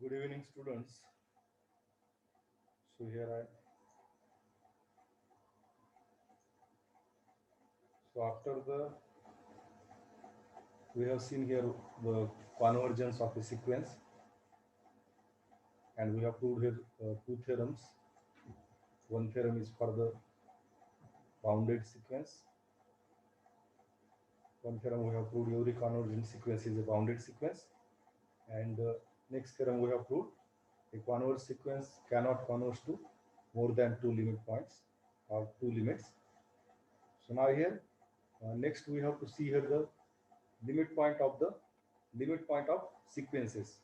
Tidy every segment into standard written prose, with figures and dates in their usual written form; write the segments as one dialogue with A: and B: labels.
A: Good evening, students. So here I. So after the we have seen here the convergence of a sequence, and we have proved here two theorems. One theorem is for the bounded sequence. One theorem we have proved every convergent sequence is a bounded sequence, and next theorem we have proved a convergent sequence cannot converge to more than two limit points or two limits. So now here next we have to see here the limit point of sequences.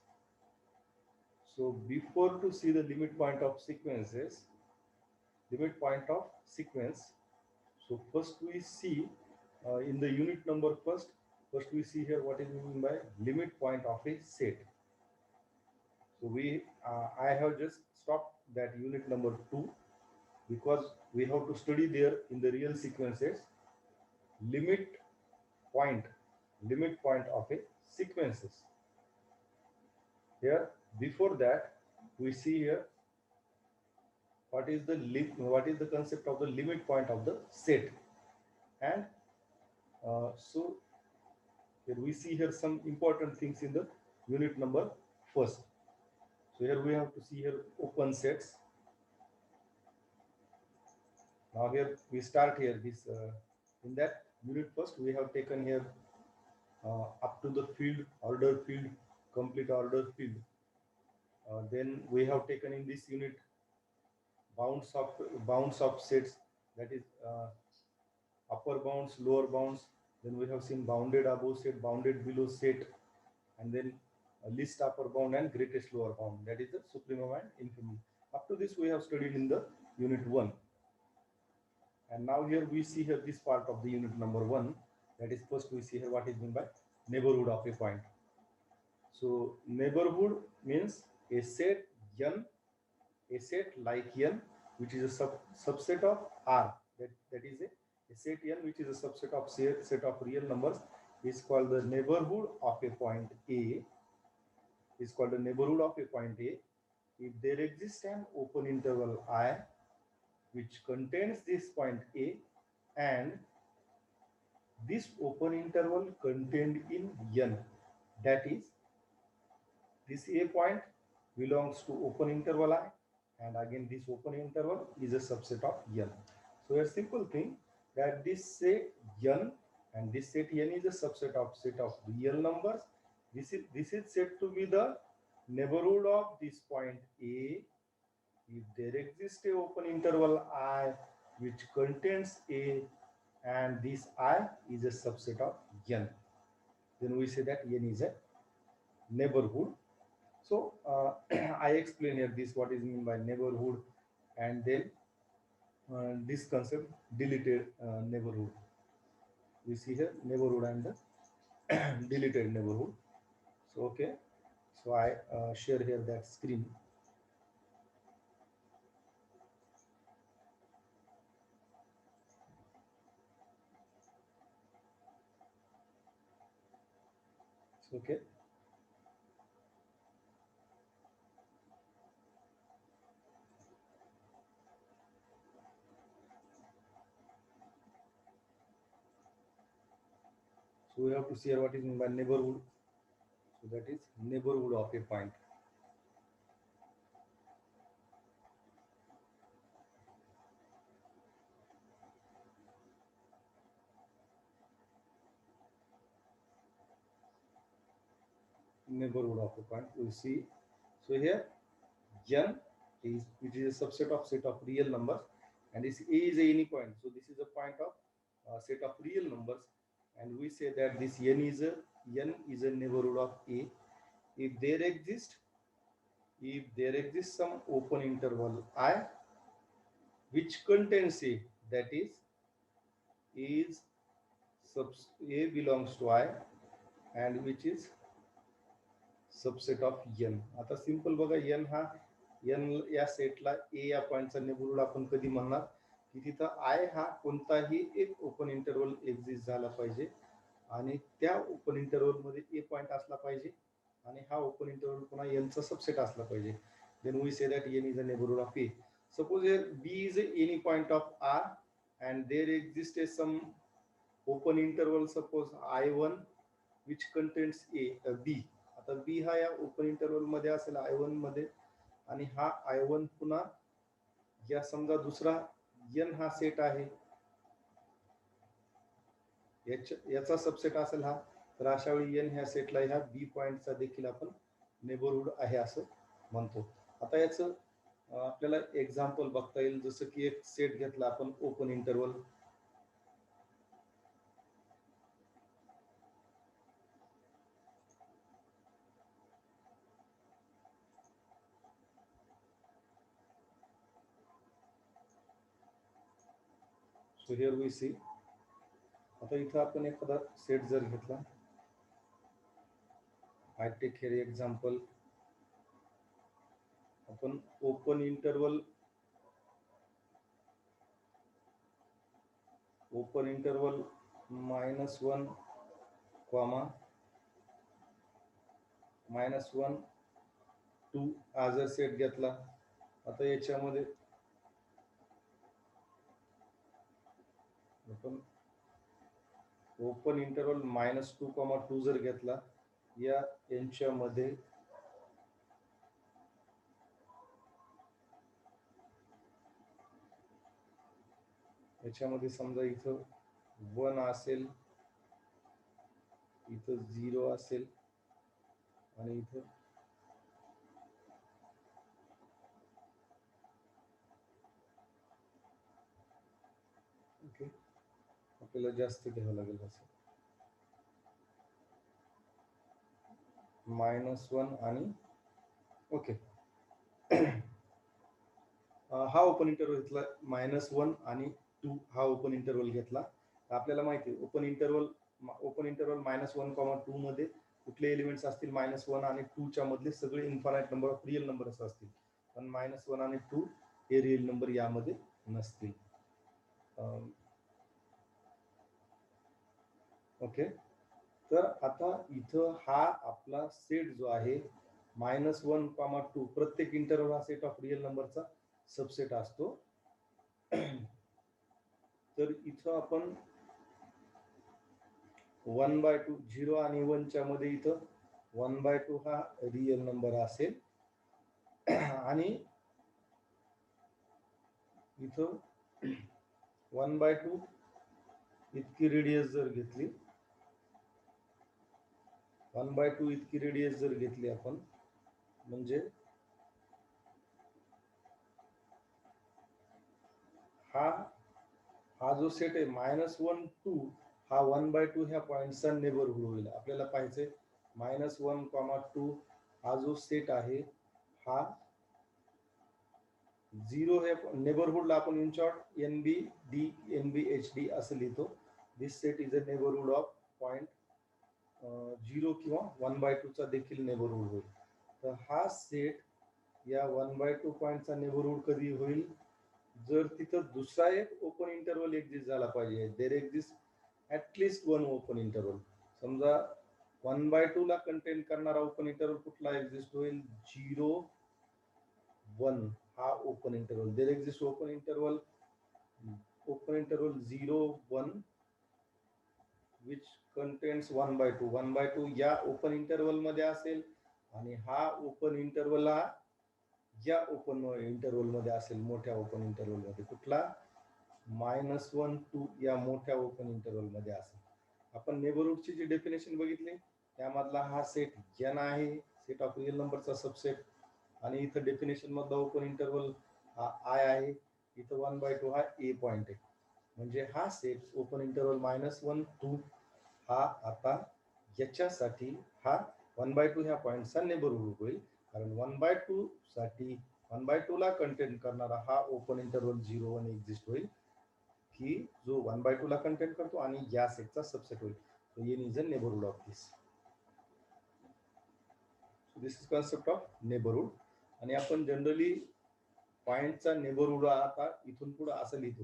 A: So before to see the limit point of limit point of sequence, so first we see in the unit number first we see here what is meant by limit point of a set. So I have just stopped that unit number 2 because we have to study there in the real sequences limit point limit point of a sequences. Here before that we see here what is the concept of the limit point of the set, and so here we see here some important things in the unit number first. So here we have to see here open sets. Now here we start here this in that unit first we have taken here up to the field order field complete order field. Then we have taken in this unit bounds of sets, that is upper bounds, lower bounds. Then we have seen bounded above set, bounded below set, and then least upper bound and greatest lower bound, that is the supremum and infimum. Up to this we have studied in the unit 1, and now here we see here this part of the unit number 1, that is first we see here what is meant by neighborhood of a point. So neighborhood means a set n, a set like n which is a subset of R, that is a set n which is a subset of set of real numbers is called the neighborhood of a point A, is called the neighborhood of a point A if there exists an open interval I which contains this point A, and this open interval contained in n, that is this A point belongs to open interval I, and again this open interval is a subset of n. So a simple thing that this set n and this set n is a subset of real numbers. This is said to be the neighborhood of this point A if there exists a open interval I which contains A, and this I is a subset of n. Then we say that n is a neighborhood. So I explain here this what is meant by neighborhood, and then this concept deleted neighborhood. We see here neighborhood and the deleted neighborhood. So okay, so I share here that screen. So, okay. So we have to see here what is meant by neighborhood. So that is neighborhood of a point. Neighborhood of a point. We see. So here n is which is a subset of set of real numbers, and this A is any point. So this is a point of set of real numbers, and we say that this n is a neighborhood of A if there exists some open interval I which contains A, that is A belongs to I and which is subset of n. आता simple बघा n हा n या सेटला a या पॉइंटचा neighbourhood आपण कधी म्हणणार की तिथं i हा कोणताही एक ओपन इंटरवल एक्झिस्ट झाला पाहिजे आणि त्या ओपन इंटरवल मध्ये a पॉइंट असला पाहिजे आणि हा ओपन इंटरवल पुन्हा n चा सबसेट असला पाहिजे. Then we say that n is a neighborhood of A. Suppose here B is any point of R and there exists some open interval, suppose I1 which contains B. आता B हा या open interval मध्ये असेल I1 मध्ये, आणि हा I1 पुन्हा या समजा दुसरा n हा सेट आहे, याचा सबसेट असेल हा, तर अशा वेळी n ह्या सेटला ह्या बी पॉइंटचा देखील आपण नेबरहुड आहे असं म्हणतो. आता याचं आपल्याला एक्झाम्पल बघता येईल. जसं की एक सेट घेतला आपण open interval, so here we see. आता इथं आपण एखादा सेट जर घेतला, आय टेक हिअर एक्झाम्पल, आपण ओपन इंटरवल -1, -1, 2 हा जर सेट घेतला. आता याच्यामध्ये आपण ओपन इंटरवल -2, 2 जर घेतला, या यांच्यामध्ये समजा इथं 1 असेल, इथं 0 असेल आणि इथं ओके, आपल्याला जास्त घ्यावं लागेल असं -1 आणि ओके. हा ओपन इंटरवल घेतला, -1 आणि 2 हा ओपन इंटरवल घेतला. आपल्याला माहिती आहे ओपन इंटरवल -1, 2 मध्ये कुठले एलिमेंट्स असतील, -1 आणि 2 च्या मधले सगळे infinite number of real numbers असतील, पण -1 आणि 2 हे रिअल नंबर यामध्ये नसतील. ओके, तर आता इथं हा आपला सेट जो आहे -1, 2, प्रत्येक इंटरवल हा सेट ऑफ रिअल नंबरचा सबसेट असतो. तर इथं आपण 1/2, 0 आणि 1 च्या मध्ये इथं 1/2 हा रिअल नंबर असेल, आणि इथं 1/2 इतकी रेडियस जर घेतली, 1/2 इतकी रेडियस जर घेतली आपण, म्हणजे हा जो सेट आहे -1, 2 हा 1/2 ह्या पॉइंटचा नेबरहुड होईल. आपल्याला पाहिजे -1, 2 हा जो सेट आहे हा 0 हे नेबरहुडला आपण इन शॉर्ट NBD असं लिहितो. This set is a neighbourhood of point 0 किंवा 1/2 चा देखील नेबरहुड होईल. तर हा सेट या 1/2 पॉइंटचा नेबरहुड कधी होईल, जर तिथं दुसरा एक ओपन इंटरवल एक्झिस्ट झाला पाहिजे. देर एक्झिस्ट ऍटलिस्ट 1 ओपन इंटरवल. समजा 1/2 ला कंटेन करणारा ओपन इंटरवल कुठला एक्झिस्ट होईल, 0, 1 हा open interval. There exist open interval 0, 1 which contains 1/2. 1/2 या ओपन इंटरवल मध्ये असेल, आणि हा ओपन इंटरवल हा या ओपन इंटरवल मध्ये असेल, मोठ्या ओपन इंटरवल मध्ये. कुठला, -1, 2 या मोठ्या ओपन इंटरवल मध्ये असेल. आपण नेबरहुडची जी डेफिनेशन बघितली त्यामधला हा सेट n आहे, सेट ऑफ रिअल नंबरचा सबसेट, आणि इथं डेफिनेशन मधला ओपन इंटरवल हा I आहे, इथं 1/2 हा A पॉइंट आहे. म्हणजे हा सेट ओपन इंटरवल -1, 2 हा आता याच्यासाठी हा 1/2 ह्या पॉइंटचा नेबरहुड होईल, कारण 1/2 साठी 1/2 ला कंटेन करणारा हा ओपन इंटरवल 0, 1 एक्झिस्ट होईल, की जो 1/2 ला कंटेन करतो आणि या सेटचा सबसेट होईल. So n is a neighborhood of this. So this is concept of neighborhood. आणि आपण जनरली पॉइंटचा नेबरहुड आता इथून पुढे असं लिहितो.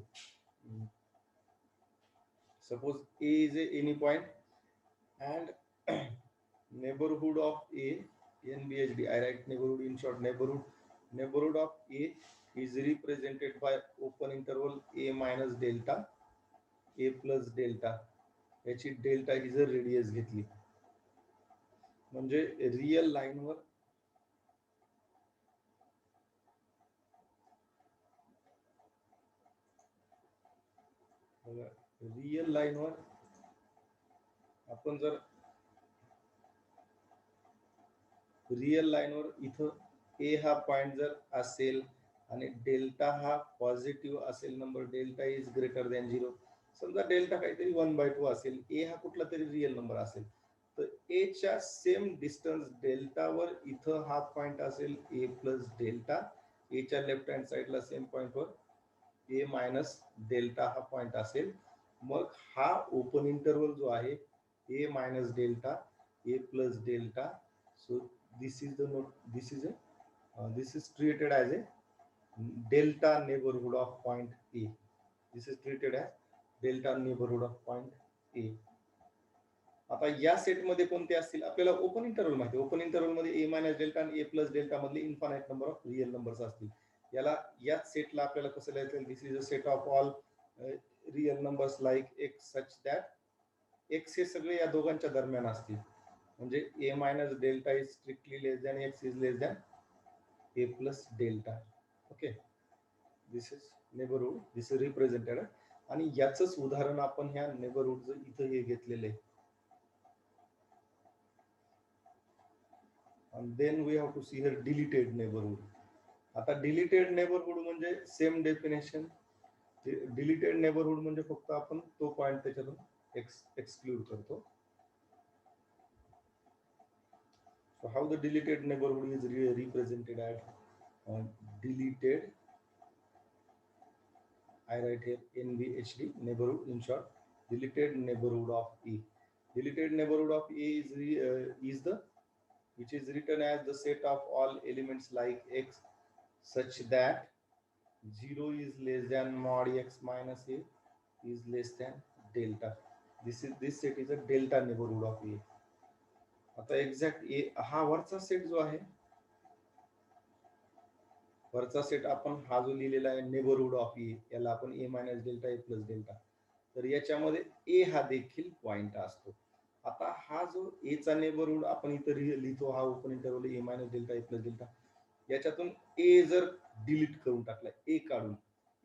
A: Suppose A is any point and neighborhood of A NBHD, I write neighborhood in short. Neighborhood of A is represented by open interval A minus delta, A plus delta. याची delta ही जर radius घेतली म्हणजे real लाईनवर real लाईनवर आपण जर real लाईनवर इथं ए हा पॉइंट जर असेल आणि डेल्टा हा पॉझिटिव्ह असेल, number delta is greater than 0, समजा डेल्टा काहीतरी 1/2 असेल, ए हा कुठला तरी रियल नंबर असेल, तर ए च्या सेम डिस्टन्स डेल्टावर इथं हा पॉइंट असेल ए प्लस डेल्टा, ए च्या लेफ्ट हँड साइडला सेम पॉइंटवर ए मायनस डेल्टा हा पॉइंट असेल. मग हा ओपन इंटरवल जो आहे A minus delta, A plus delta, so this is the note, this is treated as a delta neighborhood of point A. This is treated as delta neighborhood of point A. आता या set मध्ये कोणते असतील आपल्याला open interval माहिती, open interval मध्ये A minus delta आणि A plus delta मधले infinite number of real numbers असतील. याला याच सेटला आपल्याला कसं लिहायचं, this is a set of all real numbers like X such that X हे सगळे या दोघांच्या दरम्यान असतील. म्हणजे A minus delta is strictly less than X is less than A plus delta. Okay, this is neighbourhood, this is represented. आणि याचंच उदाहरण आपण ह्या नेबरहूडचं इथं हे घेतलेलं आहे. And then we have to see here deleted neighborhood. आता डिलीटेड नेबरहूड म्हणजे सेम डेफिनेशन. डिलीटेड नेबरहूड म्हणजे फक्त आपण तो पॉइंट त्याच्यातून एक्सक्लूड करतो. So how the deleted neighborhood is represented at deleted, I write here NBHD, neighborhood in short, deleted neighborhood of A. Deleted neighborhood of A is the which is written as the set of all elements like x such that 0 is less than mod x minus a is less than delta. This set is a delta neighborhood of A. आता exact ए हा वरचा set जो आहे, वरचा set आपण हा जो लिहिलेला आहे नेबरहूड ऑफ ए, याला आपण ए minus delta A plus delta, तर याच्यामध्ये ए हा देखील पॉइंट असतो. आता हा जो ए चा नेबरहूड आपण इथं लिहितो, हा open interval A minus delta A plus delta, याच्यातून ए जर डिलीट करून टाकला, ए काढून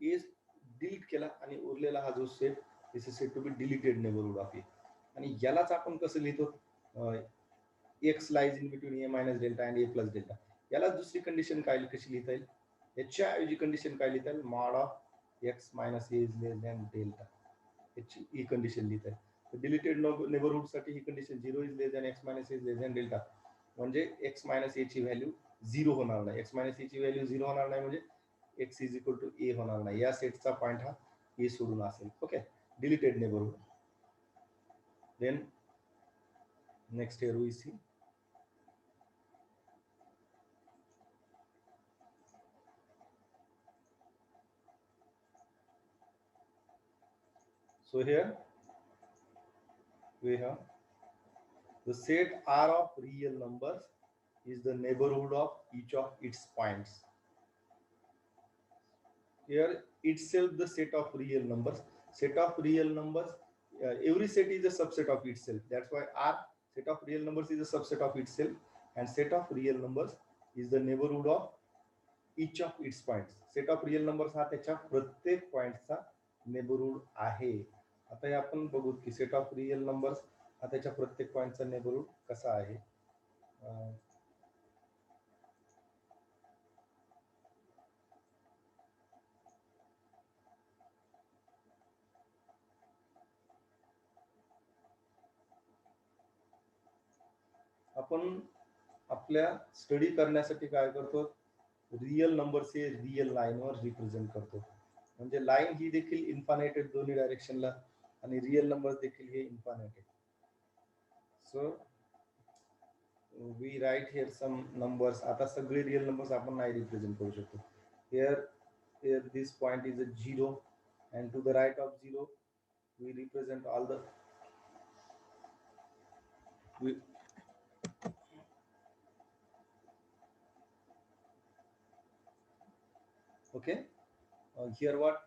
A: ए डिलीट केला आणि उरलेला हा जो set, this is set to be deleted neighbourhood of A. आणि यालाच आपण कसं लिहितो, X lies in between A minus delta and A plus delta. याला दुसरी कंडिशन काय कशी लिहिता येईल, याच्याऐवजी कंडिशन काय लिहिता येईल, mod of X minus A is less than delta, याची ही कंडिशन लिहिता येईल. डिलीटेड नेबरहूड साठी ही condition 0 is less than X minus A is less than delta, म्हणजे एक्स मायनस ए ची व्हॅल्यू 0 होणार नाही. एक्स मायनस ए ची व्हॅल्यू 0 होणार नाही म्हणजे x is equal to a होणार नाही. या सेटचा पॉइंट हा ए सोडून असेल. Okay, deleted neighbourhood. Then next here we see so here we have the set R of real numbers is the neighborhood of each of its points. Here itself the set of real numbers. Set of real numbers, every set is a subset of itself. That's why R, set of real numbers, is a subset of itself, and set of real numbers is the neighborhood of each of its points. Set of real numbers हा त्याच्या प्रत्येक पॉइंटचा neighbourhood आहे. आता हे आपण बघू की set of real numbers हा त्याच्या प्रत्येक पॉइंटचा नेबरहूड कसा आहे. आपण आपल्या स्टडी करण्यासाठी काय करतो, रियल नंबर्स हे रियल लाईनवर रिप्रेझेंट करतो. म्हणजे लाईन ही देखील इन्फानाइट आहे दोन्ही डायरेक्शनला, आणि रियल नंबर्स देखील हे इन्फानाइट आहे. So we write here some numbers. आता सगळे रियल नंबर्स आपण नाही रिप्रेझेंट करू शकतो. Here this point is a 0 and to the right of 0 we represent all the Okay, here what?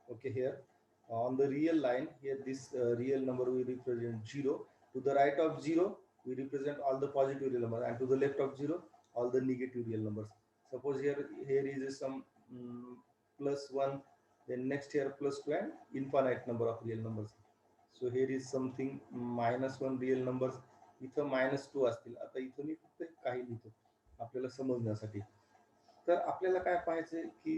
A: Okay, here on the real line, here this real number we represent 0. To the right of 0 we represent all the positive real numbers, and to the left of 0 all the negative real numbers. Suppose here is some plus 1, then next here plus 2, and infinite number of real numbers. So here is something -1 real numbers, इथं -2 असतील. आता इथं मी फक्त काही लिहितो आपल्याला समजण्यासाठी. तर आपल्याला काय पाहायचंय की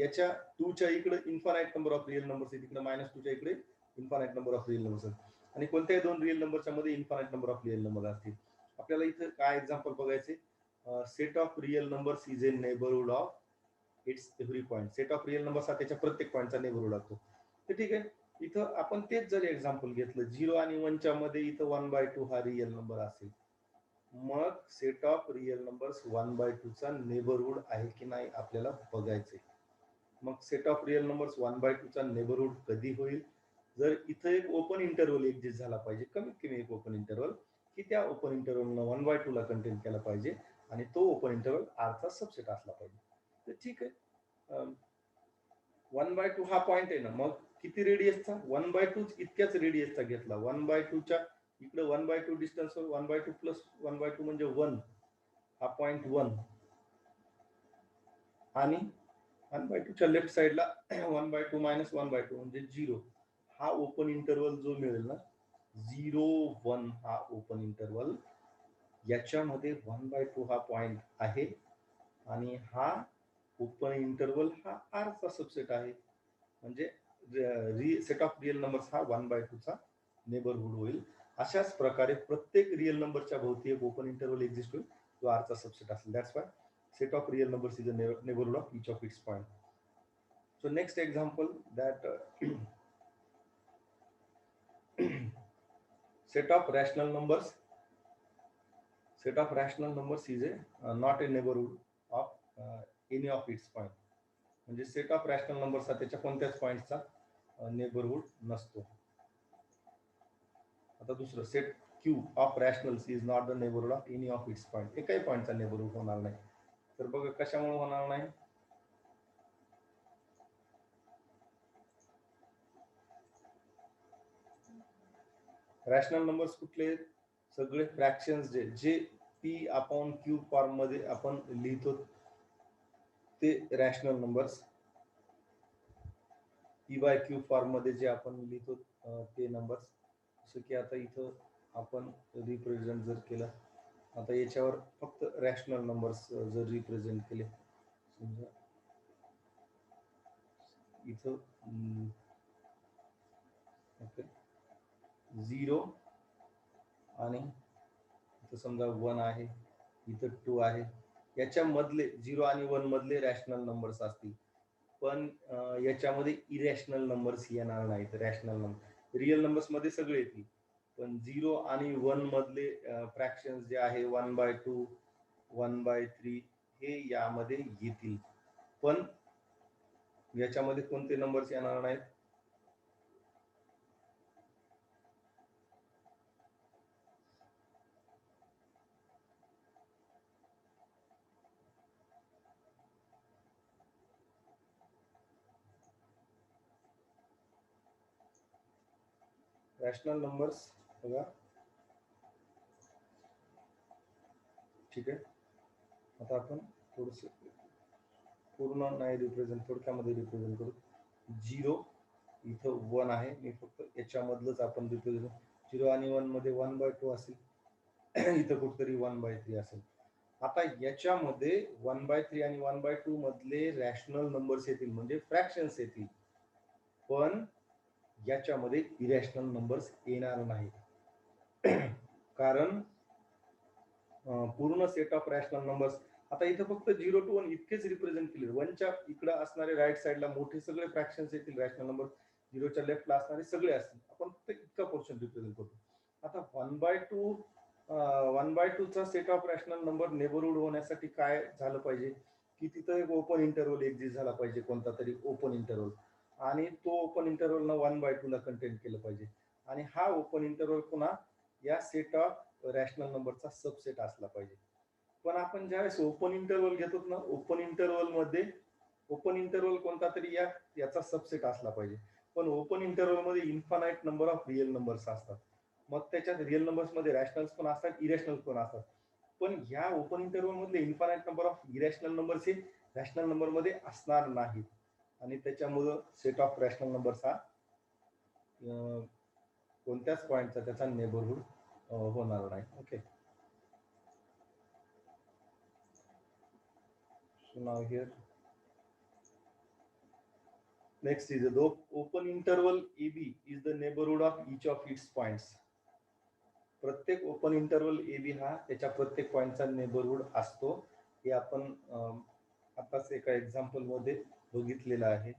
A: याच्या 2 च्या इकडे infinite number of real numbers आहे, तिकडे -2 च्या इकडे infinite number of real numbers आहेत, आणि कोणत्याही दोन रिअल नंबरच्या मध्ये infinite number of real number असतील. आपल्याला इथं काय एक्झाम्पल बघायचे? Set of real numbers is a neighbourhood of its every point. Set of real numbers हा त्याच्या प्रत्येक पॉईंटचा नेबरहुड असतो. तर ठीक आहे, इथं आपण तेच जर एक्झाम्पल घेतलं 0 आणि 1 च्या मध्ये, इथं 1/2 हा रिअल नंबर असेल, मग सेट ऑफ रिअल नंबर्स 1/2 चा नेबरहुड आहे की नाही आपल्याला बघायचे. मग सेट ऑफ रिअल नंबर्स 1/2 चा नेबरहुड कधी होईल? जर इथं एक ओपन इंटरव्हल एक्झिस्ट झाला पाहिजे, कमीत कमी एक ओपन इंटरव्हल, की त्या ओपन इंटरव्हलनं 1/2 ला कंटेन केला पाहिजे, आणि तो ओपन इंटरव्हल आरचा सबसेट असला पाहिजे. तर ठीक आहे, 1/2 हा पॉइंट आहे ना, मग किती रेडियसचा? 1/2 इतक्याच रेडियसचा घेतला. 1/2 च्या इकडे 1/2 डिस्टन्सवर 1/2 प्लस 1/2 म्हणजे 1, हा पॉइंट 1, आणि 1/2 च्या लेफ्ट साइडला 1/2 मायनस 1/2 म्हणजे 0. हा ओपन इंटरवल जो मिळेल ना, 0 1 हा ओपन इंटरवल, याच्यामध्ये 1/2 हा पॉइंट आहे, आणि हा ओपन इंटरवल हा आर चा सबसेट आहे. म्हणजे सेट ऑफ रिअल नंबर्स हा 1/2 चा नेबरहुड होईल. अशाच प्रकारे प्रत्येक रिअल नंबरच्या भोवती एक ओपन इंटरवल एक्झिस्ट होईल, जो आर चा सबसेट असेल. That's why set of real numbers is a neighborhood of each of its point. So next example, that set of rational numbers is a not a neighborhood of any of its point. म्हणजे set of rational numbers हा त्याच्या कोणत्याच पॉइंटचा neighbourhood नसतो. आता दुसरं, set Q of rationals is not the neighbourhood of any of its point. एकाही पॉइंटचा नेबरहुड होणार नाही. तर बघा कशामुळे होणार नाही? रॅशनल नंबर्स कुठले? सगळे fractions J P upon Q form मध्ये आपण लिहितो ते rational numbers. P by q form मध्ये जे आपण लिहितो ते नंबर्स. जसं की आता इथं आपण रिप्रेझेंट जर केलं, आता याच्यावर फक्त रॅशनल नंबर्स जर रिप्रेझेंट केले, समजा इथं ओके 0 आणि इथं समजा 1 आहे, इथं 2 आहे, याच्यामधले 0 आणि 1 मधले रॅशनल नंबर्स असतील, पण याच्यामध्ये इरॅशनल नंबर्स येणार नाहीत. रॅशनल नंबर रिअल नंबर्स मध्ये सगळे येतील, पण 0 आणि 1 मधले फ्रॅक्शन्स जे आहे 1/2 1/3 हे यामध्ये येतील, पण याच्यामध्ये कोणते नंबर्स येणार नाहीत? रॅशनल नंबर्स बघा, ठीक आहे. आता आपण थोडस पूर्ण नाही रिप्रेझेंट, थोडक्यामध्ये रिप्रेझेंट करू. 0 इथं 1 आहे, मी फक्त याच्यामधलंच आपण रिप्रेझेंट. 0 आणि 1 मध्ये 1/2 असेल, इथं कुठतरी 1/3 असेल. आता याच्यामध्ये 1/3 आणि 1/2 मधले रॅशनल नंबर्स येतील, म्हणजे फ्रॅक्शन्स येतील, पण याच्यामध्ये इरॅशनल नंबर्स येणार नाहीत. कारण पूर्ण सेट ऑफ रॅशनल नंबर्स आता इथं फक्त 0 to 1 इतकेच रिप्रेझेंट केले. 1 च्या इकडे असणारे राईट साइडला मोठे सगळे फ्रॅक्शन्स येतील रॅशनल नंबर, 0 च्या लेफ्टला असणारे सगळे असतील. आपण फक्त इतका पोर्शन रिप्रेझेंट करतो. आता 1/2 चा set of rational number neighbourhood होण्यासाठी काय झालं पाहिजे? की तिथं एक ओपन इंटरव्हल एक्झिस्ट झाला पाहिजे, कोणता तरी ओपन इंटरव्हल, आणि तो ओपन इंटरव्हल न 1/2 ला कंटेन केलं पाहिजे, आणि हा ओपन इंटरव्हल पुन्हा या सेट ऑफ रॅशनल नंबरचा सबसेट असला पाहिजे. पण आपण ज्यावेळेस ओपन इंटरवल घेतो ना, ओपन इंटरवल मध्ये ओपन इंटरवल कोणता तरी याचा सबसेट असला पाहिजे. पण ओपन इंटरवल मध्ये infinite number of real numbers असतात. मग त्याच्यात रिअल नंबर्स मध्ये रॅशनल्स पण असतात, इरॅशनल पण असतात. पण ह्या ओपन इंटरवल मधले infinite number of irrational numbers हे रॅशनल नंबर मध्ये असणार नाहीत. आणि त्याच्यामुळं सेट ऑफ रॅशनल नंबर्स हा कोणत्याच पॉईंटचा त्याचा नेबरहूड होणार नाही. Okay. So now here next is the open interval AB is the neighborhood of each of its points. प्रत्येक ओपन इंटरवल AB हा त्याच्या प्रत्येक पॉईंटचा नेबरहूड असतो. हे आपण आताच एका एक्झाम्पल मध्ये बघितलेलं आहे.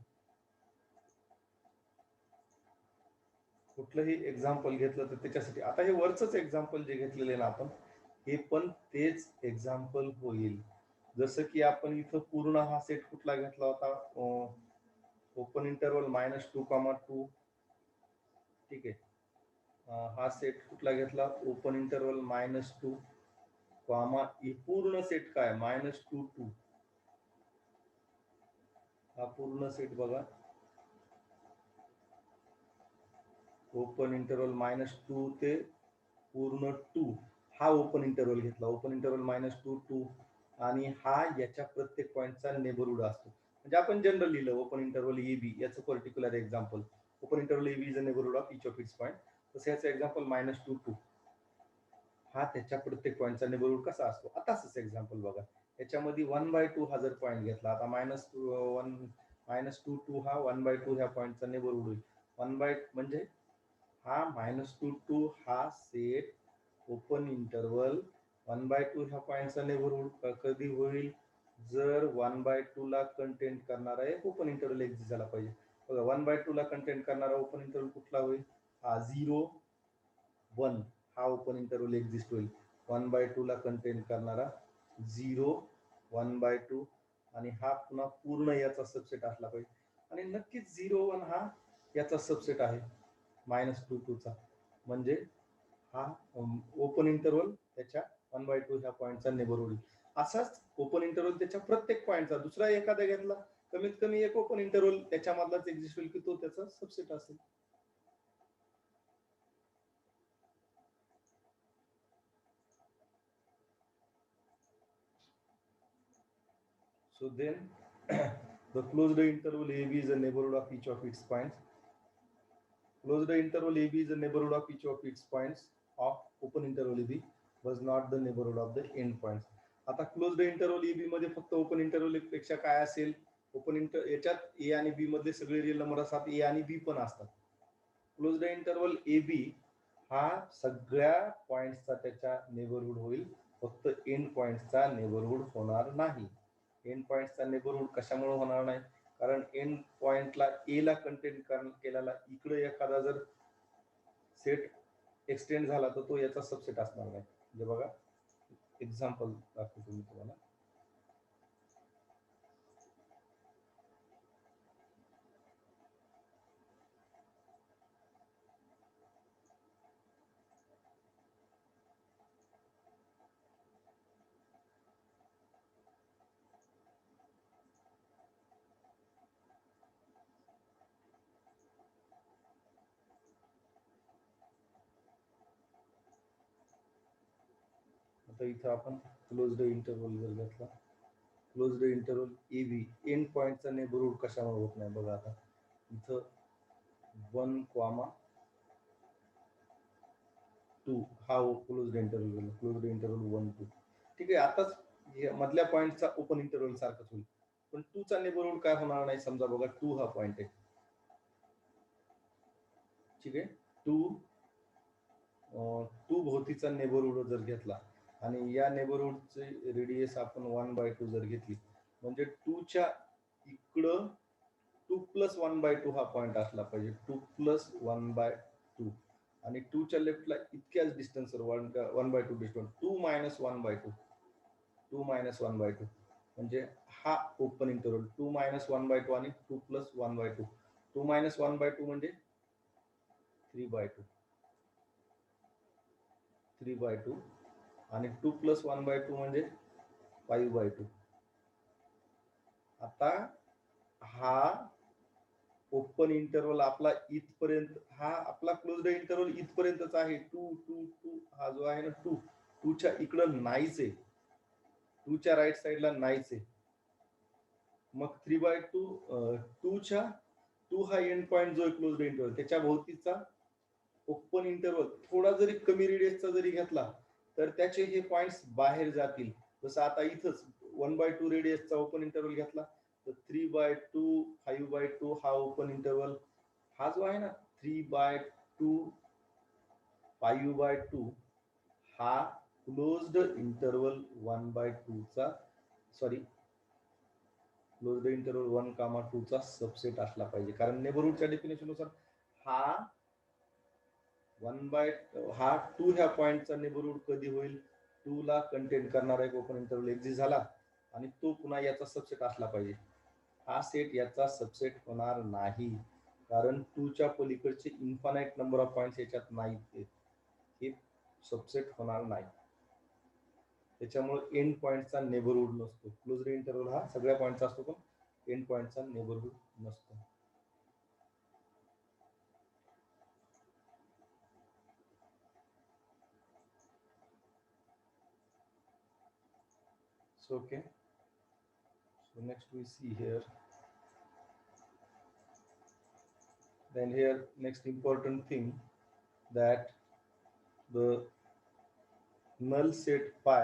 A: कुठलंही एक्झाम्पल घेतलं तर त्याच्यासाठी आता हे वरचंच एक्झाम्पल जे घेतलेले ना आपण, हे पण तेच एक्झाम्पल होईल. जसं की आपण इथं पूर्ण हा सेट कुठला घेतला होता, ओपन इंटरवल -2,2. ठीक आहे. हा सेट कुठला घेतला, ओपन इंटरवल -2, पूर्ण सेट काय -2, 2. हा पूर्ण सेट बघा, ओपन इंटरवल -2 ते पूर्ण 2 हा ओपन इंटरवल घेतला. ओपन इंटरवल -2, 2 आणि हा याच्या प्रत्येक पॉईंटचा नेबरहूड असतो. म्हणजे आपण जनरल लिहिलं ओपन इंटरवल AB याचं particular example. Open interval AB is a neighbourhood of each of its point. तसं याचं एक्झाम्पल -2, 2 हा त्याच्या प्रत्येक पॉईंटचा नेबरहूड कसा असतो. आता असंच एक्झाम्पल बघा, याच्यामध्ये 1/2 हा जर पॉईंट घेतला, आता -2, 2 हा 1/2 ह्या पॉईंटचा नेबरहूड होईल. 1 म्हणजे हा -2, 2 हा सेट ओपन इंटरवल 1/2 ह्या पॉईंटचा नेबरहूड कधी होईल, जर 1/2 ला कंटेंट करणारा एक ओपन इंटरवल एक्झिस्ट झाला पाहिजे. बघा 1/2 ला कंटेंट करणारा ओपन इंटरवल कुठला होईल, हा 0, 1 हा ओपन इंटरवल एक्झिस्ट होईल. 1/2 ला कंटेंट करणारा 0, 1/2 आणि हा पुन्हा पूर्ण याचा सबसेट असला पाहिजे. आणि नक्कीच 0, 1 हा याचा सबसेट आहे -2, 2 चा. म्हणजे हा ओपन इंटरवल त्याच्या 1/2 ह्या पॉईंटचा नेबरहूड. असाच ओपन इंटरवल त्याच्या प्रत्येक पॉईंटचा दुसरा एखादा घेतला, कमीत कमी एक ओपन इंटरवल त्याच्यामधलाच एक्झिस्ट होईल की तो त्याचा सबसेट असेल. So then the closed interval AB is a neighborhood of each of its points. Closed interval AB is a neighborhood of each of its points of open interval AB was not the neighborhood of the end points. आता closed interval AB मध्ये फक्त open interval पेक्षा काय असेल, याच्यात A आणि B मधले सगळे रिअल नंबर असतात, A आणि B पण असतात. क्लोज्ड इंटरवल AB हा सगळ्या पॉइंट्सचा त्याच्या नेबरहूड होईल, फक्त एंड पॉइंट्सचा नेबरहूड होणार नाही. एंड पॉइंट्सचा नेबरहूड कशामुळे होणार नाही, कारण एंड पॉइंटला ए ला कंटेंट केलेला इकडे एखादा जर सेट एक्सटेंड झाला तर तो याचा सबसेट असणार नाही. म्हणजे बघा एक्झाम्पल दाखवतो मी तुम्हाला. आता इथं आपण क्लोज्ड इंटरवल जर घेतला, क्लोज्ड इंटरवल AB एंड पॉइंटचा नेबरहूड कशामुळे होत नाही बघा. आता इथं 1, 2 हा क्लोज्ड इंटरवल गेला, क्लोज्ड इंटरवल 1, 2. ठीक आहे, आताच मधल्या पॉइंटचा ओपन इंटरवल सारखंच होईल, पण 2 चा नेबरहूड काय होणार नाही. समजा बघा 2 हा पॉइंट आहे, ठीक आहे. 2 भोवतीचा नेबरहूड जर घेतला आणि या नेबरहूडचे रेडियस आपण 1/2 जर घेतली, म्हणजे 2 च्या इकडं 2 + 1/2 हा पॉइंट असला पाहिजे. 2 + 1/2 आणि 2 च्या लेफ्टला इतक्याच डिस्टन्सवर 1/2 डिस्टन्स, 2 - 1/2, 2 - 1/2 म्हणजे हा ओपन इंटरवल 2 - 1/2 आणि 2 + 1/2. 2 - 1/2 म्हणजे 3/2, 3/2 आणि 2 + 1/2 म्हणजे 5/2. आता हा ओपन इंटरवल आपला इथपर्यंत, हा आपला क्लोज्ड इंटरवल इथपर्यंतच आहे. 2 2 2 हा जो आहे ना 2 2 च्या इकडं नाहीच आहे, 2 च्या राईट साईडला नाहीच आहे. मग 3/2 2 च्या 2 हा एंड पॉइंट जो क्लोज्ड इंटरवल त्याच्या भोवतीचा ओपन इंटरवल थोडा जरी कमी रेडियसचा जरी घेतला तर त्याचे हे पॉइंट्स बाहेर जातील. जसं आता इथंच 1/2 रेडियसचा ओपन इंटरवल घेतला तर 3/2 5/2 हा ओपन इंटरवल, हा जो आहे ना 3/2 5/2 हा क्लोज्ड इंटरवल 1/2 चा, सॉरी क्लोज्ड इंटरवल 1, 2 चा सबसेट असला पाहिजे. कारण नेबरहूडच्या डेफिनेशन नुसार हा 2 ह्या पॉइंटचा नेबरहूड कधी होईल, 2 ला कंटेन करणारा एक ओपन इंटरवल एक्झिस्ट झाला आणि तो पुन्हा याचा सबसेट असला पाहिजे. हा सेट याचा सबसेट होणार नाही, कारण 2 च्या पलीकडचे इन्फानाइट नंबर ऑफ पॉइंट्स याच्यात नाहीत, हे सबसेट होणार नाही. त्याच्यामुळे एंड पॉइंटचा नेबरहूड नसतो. क्लोज्ड इंटरवल हा सगळ्या पॉइंटचा असतो पण एंड पॉइंटचा नेबरहूड नसतो. So okay, so next we see here, then here next important thing, that the null set phi,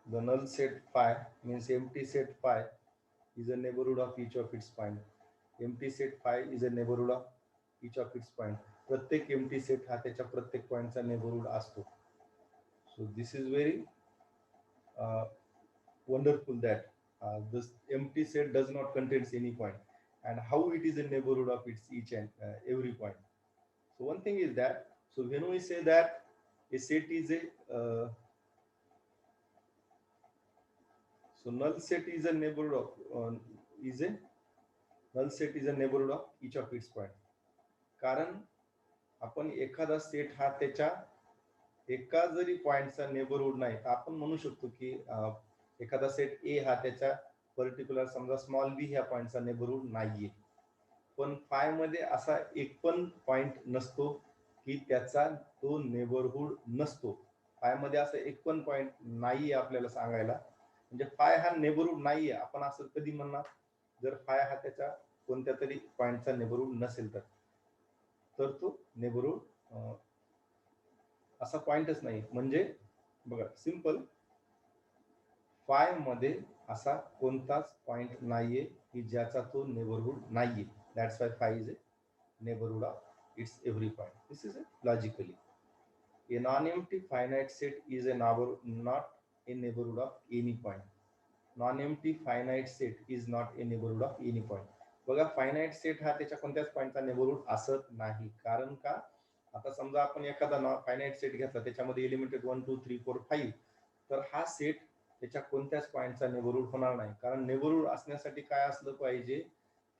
A: the null set phi means empty set phi is a neighborhood of each of its point. Empty set phi is a neighborhood of each of its point. प्रत्येक empty set हा त्याच्या प्रत्येक पॉइंटचा neighbourhood असतो. So this is very wonderful that this empty set does not contains any point, and how it is a neighborhood of its each and every point. So one thing is that, so when we say that a set is a so null set is a neighborhood of is a null set is a neighborhood of each of its point. कारण आपण एखादा set हा त्याच्या एका जरी पॉइंटचा neighbourhood नाही तर आपण म्हणू शकतो की एखादा सेट ए हा त्याच्या पर्टिक्युलर समजा स्मॉल बी ह्या पॉइंटचा नेबरहूड नाहीये. पण फाय मध्ये असा एक पण पॉइंट नसतो की त्याचा तो नेबरहूड नसतो. फाय मध्ये असं एक पण पॉइंट नाहीये आपल्याला सांगायला, म्हणजे फाय हा नेबरहूड नाहीये. आपण असं कधी म्हणणार जर फाय हा त्याच्या कोणत्या तरी पॉइंटचा नेबरहूड नसेल तर तो नेबरहूड असा पॉइंटच नाही. म्हणजे बघा सिंपल, फाय मध्ये असा कोणताच पॉइंट नाहीये की ज्याचा तो नेबरहूड नाहीये. That's why five is a neighbourhood of its every point. This is a logically. A non-empty finite set is not a neighborhood of any point. Non-empty finite set is not a neighborhood of any point. बघा finite set हा त्याच्या कोणत्याच पॉइंटचा neighbourhood असत नाही. कारण का, आता समजा आपण एखादा फायनाइट सेट घेतला त्याच्यामध्ये एलिमेंट 1 2 3 4 5, तर हा सेट त्याच्या कोणत्याच पॉइंटचा नेबरहूड होणार नाही. कारण नेबरहूड असण्यासाठी काय असलं पाहिजे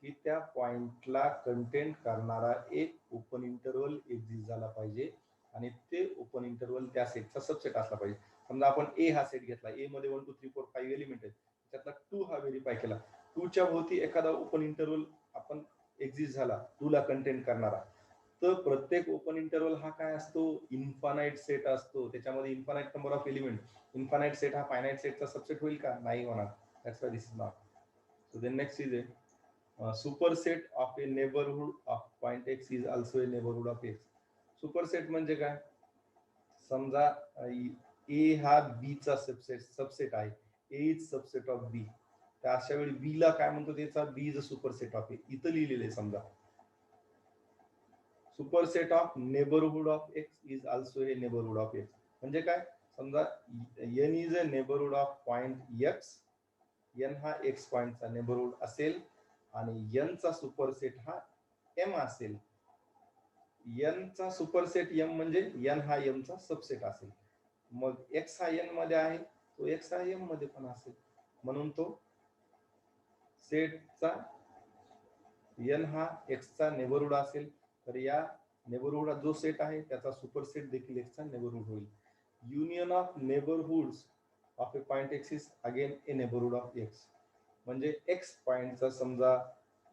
A: की त्या पॉइंटला कंटेंट करणारा एक ओपन इंटरवल एक्झिस्ट झाला पाहिजे आणि ते ओपन इंटरवल त्या सेटचा सबसेट असला पाहिजे. समजा आपण ए हा सेट घेतला, ए मध्ये 1 2 3 4 5 एलिमेंट आहेत, त्यातला 2 हा व्हेरीफाय केला. 2 च्या भोवती एखादा ओपन इंटरवल आपण एक्झिस्ट झाला 2 ला कंटेंट करणारा, तर प्रत्येक ओपन इंटरवल हा काय असतो, इन्फानाइट सेट असतो. त्याच्यामध्ये infinite number of element. Infinite set हा फायनाइट सेटचा सबसेट होईल का, नाही होणार. That's why this is not. So then next is a superset of a neighborhood of point x is also a neighborhood of x. Superset म्हणजे काय, समजा A हा बी चा सबसेट आहे, A is subset of B, तर अशा वेळी B ला काय म्हणतो, त्याचा B is a superset of A. इथं लिहिलेलं आहे समजा superset of neighbourhood of x is also a neighbourhood of x. म्हणजे काय, समजा N is a neighbourhood of point x, N हा एक्स पॉइंटचा नेबरहूड असेल आणि एन चा सुपरसेट हा एम असेल. एन चा सुपरसेट एम म्हणजे एन हा एम चा सबसेट असेल. मग एक्स हा एन मध्ये आहे, तो एक्स हा एम मध्ये पण असेल, म्हणून तो सेटचा एन हा एक्स चा नेबरहूड असेल. तर या नेबरहूड जो सेट आहे त्याचा सुपरसेट देखील एक्स चा नेबरहूड होईल. union of neighborhoods of a point x is again a neighborhood of x. म्हणजे x पॉइंटचा समजा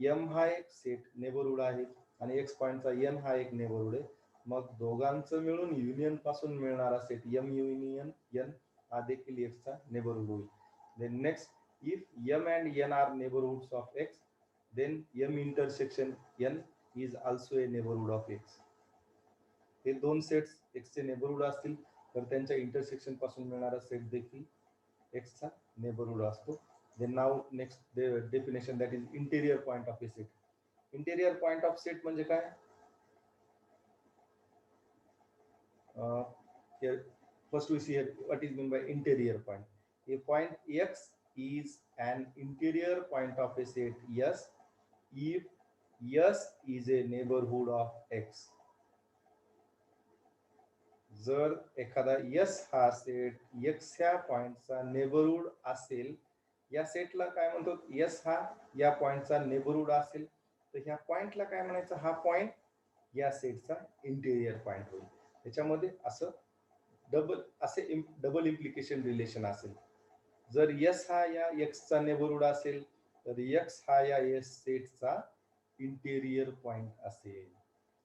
A: m हा एक सेट नेबरहूड आहे आणि x पॉइंटचा n हा एक नेबरहूड आहे. मग दोघांचं मिळून युनियन पासून मिळणारा सेट m युनियन n हा देखील x चा नेबरहूड होईल. Then next, if m and n are neighborhoods of x, then m intersection n is also a neighborhood of x. हे दोन सेट्स x चे नेबरहूड असतील तर त्यांच्या इंटरसेक्शन पासून मिळणारा सेट देखील x चा नेबरहूड असतो. Then now next the definition, that is interior point of a set. Interior point of set म्हणजे काय? Here first we see here what is meant by interior point. A point x is an interior point of a set S if S is a neighborhood of x. जर एखादा S हा set x ह्या पॉइंटचा neighbourhood असेल, या सेटला काय म्हणतो, S हा या पॉइंटचा नेबरहूड असेल तर ह्या पॉइंटला काय म्हणायचं, हा पॉइंट या सेटचा इंटेरियर पॉइंट होईल. त्याच्यामध्ये असं डबल इम्प्लिकेशन रिलेशन असेल. जर S हा या x चा नेबरहूड असेल तर x हा या S सेटचा इंटेरियर पॉइंट असेल.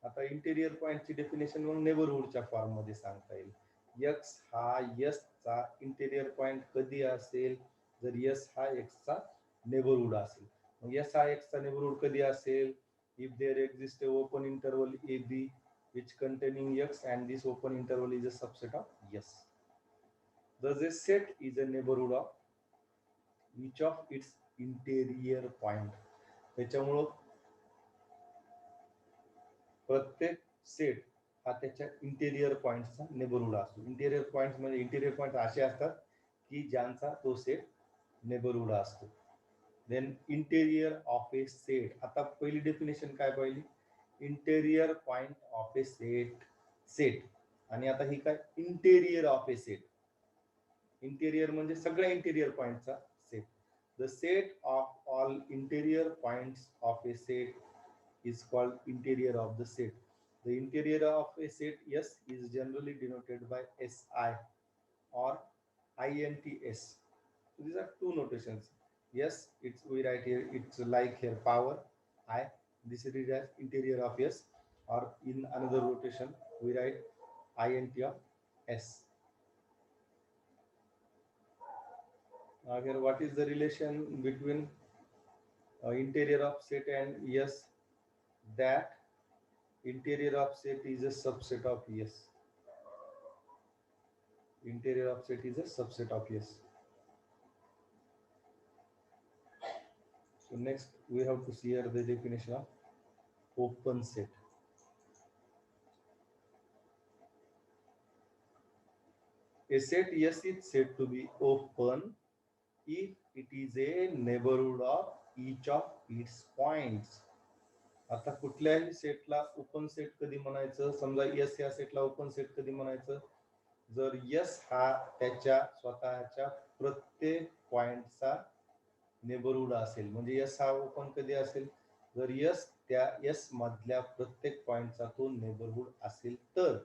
A: आता इंटेरियर पॉइंटची डेफिनेशन मग नेबरहूडच्या फॉर्म मध्ये सांगता येईल. x हा S चा इंटेरियर पॉइंट कधी असेल, जर S हा x चा नेबरहूड असेल. मग S हा x चा नेबरहूड कधी असेल, if there exists a open interval AB which containing x and this open interval is a subset of S. Thus a set is a neighborhood of each of its interior point. त्याच्यामुळं प्रत्येक set हा त्याच्या interior पॉइंटचा neighbourhood असतो. Interior point म्हणजे interior point असे असतात की ज्यांचा तो सेट नेबरहूड असतो. Then interior of a set. आता पहिली डेफिनेशन काय पाहिली, interior point of a set. आणि आता ही काय, interior of a set. Interior म्हणजे सगळ्या इंटेरियर पॉइंटचा set. The set of all interior points of a set is called interior of the set. The interior of a set S is generally denoted by SI or INTS. So these are two notations. Yes, it's, we write here, it's like here power I. This is read as interior of S, or in another rotation we write INT of S. Now here what is the relation between interior of set and S? That interior of set is a subset of S. Interior of set is a subset of S. So next we have to see here the definition of open set. A set S is said to be open if it is a neighborhood of each of its points. आता कुठल्याही सेटला open set कधी म्हणायचं, समजा S या सेटला open set कधी म्हणायचं, जर S हा त्याच्या स्वतःच्या प्रत्येक पॉइंटचा नेबरहूड असेल. म्हणजे S हा ओपन कधी असेल, जर S त्या S मधल्या प्रत्येक पॉइंटचा तो नेबरहूड असेल तर.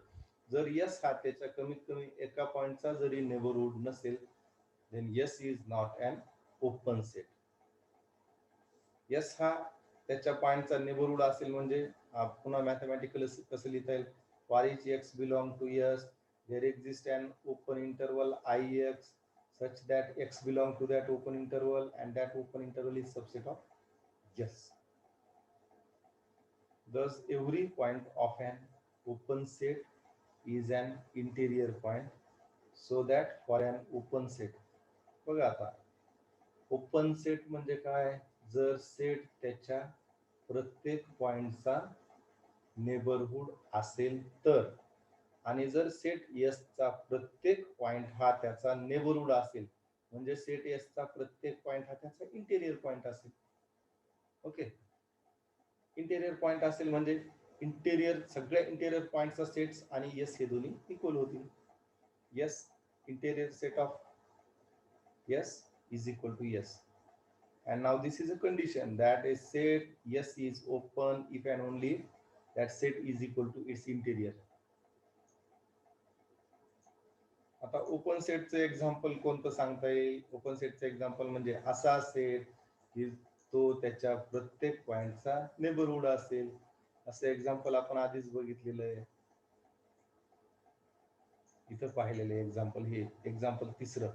A: जर S हा त्याच्या कमीत कमी एका पॉइंटचा जरी नेबरहूड नसेल, then S is not an open set. S हा त्याच्या पॉइंटचा नेबरहूड असेल म्हणजे पुन्हा मॅथमॅटिकल कसं लिहिता येईल, for each x belong to S there exists an open interval IX such that x belong to that open interval and that open interval is subset of S. Thus every point of an open set is an interior point, so that for an open set, बघा आता open set म्हणजे काय, जर set त्याच्या प्रत्येक पॉइंटचा neighbourhood असेल तर. आणि जर सेट S चा प्रत्येक पॉइंट हा त्याचा नेबरहूड असेल म्हणजे सेट S चा प्रत्येक पॉइंट हा त्याचा इंटेरियर पॉइंट असेल. ओके, इंटेरियर पॉइंट असेल म्हणजे इंटेरियर सगळ्या इंटेरियर पॉइंटचा सेट्स आणि S हे दोन्ही इक्वल होतील. S interior set of S is equal to S. And now this is a condition that a set S is open if and only that set is equal to its interior. आता open सेटचं example कोणतं सांगता येईल? Open सेटचं example म्हणजे असा set की तो त्याच्या प्रत्येक पॉइंटचा नेबरहुड असेल. असं एक्झाम्पल आपण आधीच बघितलेलं आहे. इथं पाहिलेलं एक्झाम्पल, हे एक्झाम्पल तिसरं.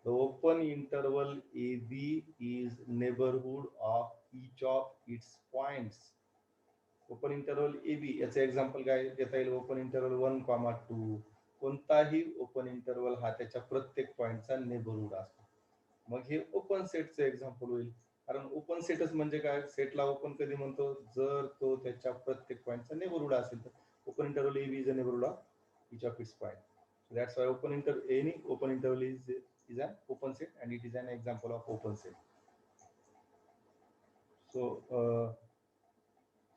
A: The open interval a b is neighbourhood of each of its points. Open interval a b याचं एक्झाम्पल काय देता येईल? Open interval 1,2. कोणताही ओपन इंटरवल हा त्याच्या प्रत्येक पॉइंटचा नेबरहुड असतो. मग हे ओपन सेटचं एक्झाम्पल होईल. कारण ओपन सेटच म्हणजे काय? सेटला ओपन कधी म्हणतो? जर तो त्याच्या प्रत्येक पॉइंटचा नेबरहुड असेल तर. Open interval a b is a neighbourhood of each of its point. So that's why any open interval is an open set, and it is an example of open set. So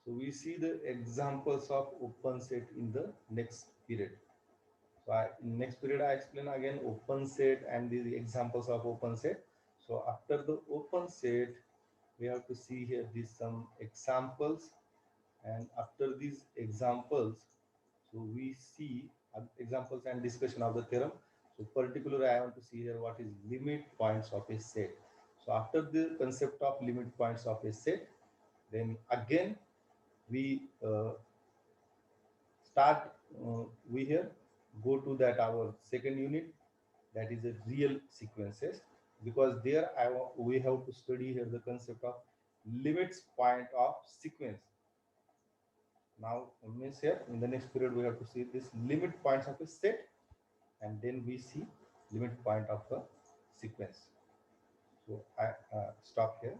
A: so we see the examples of open set in the next period. So in next period I explain again open set and the examples of open set. So after the open set we have to see here these some examples, and after these examples so we see examples and discussion of the theorem. So particularly I want to see here what is limit points of a set. So after the concept of limit points of a set, then again we we here go to that our second unit, that is a real sequences, because there we have to study here the concept of limits point of sequence. Now means here in the next period we have to see this limit points of a set, and then we see limit point of the sequence. So I stop here.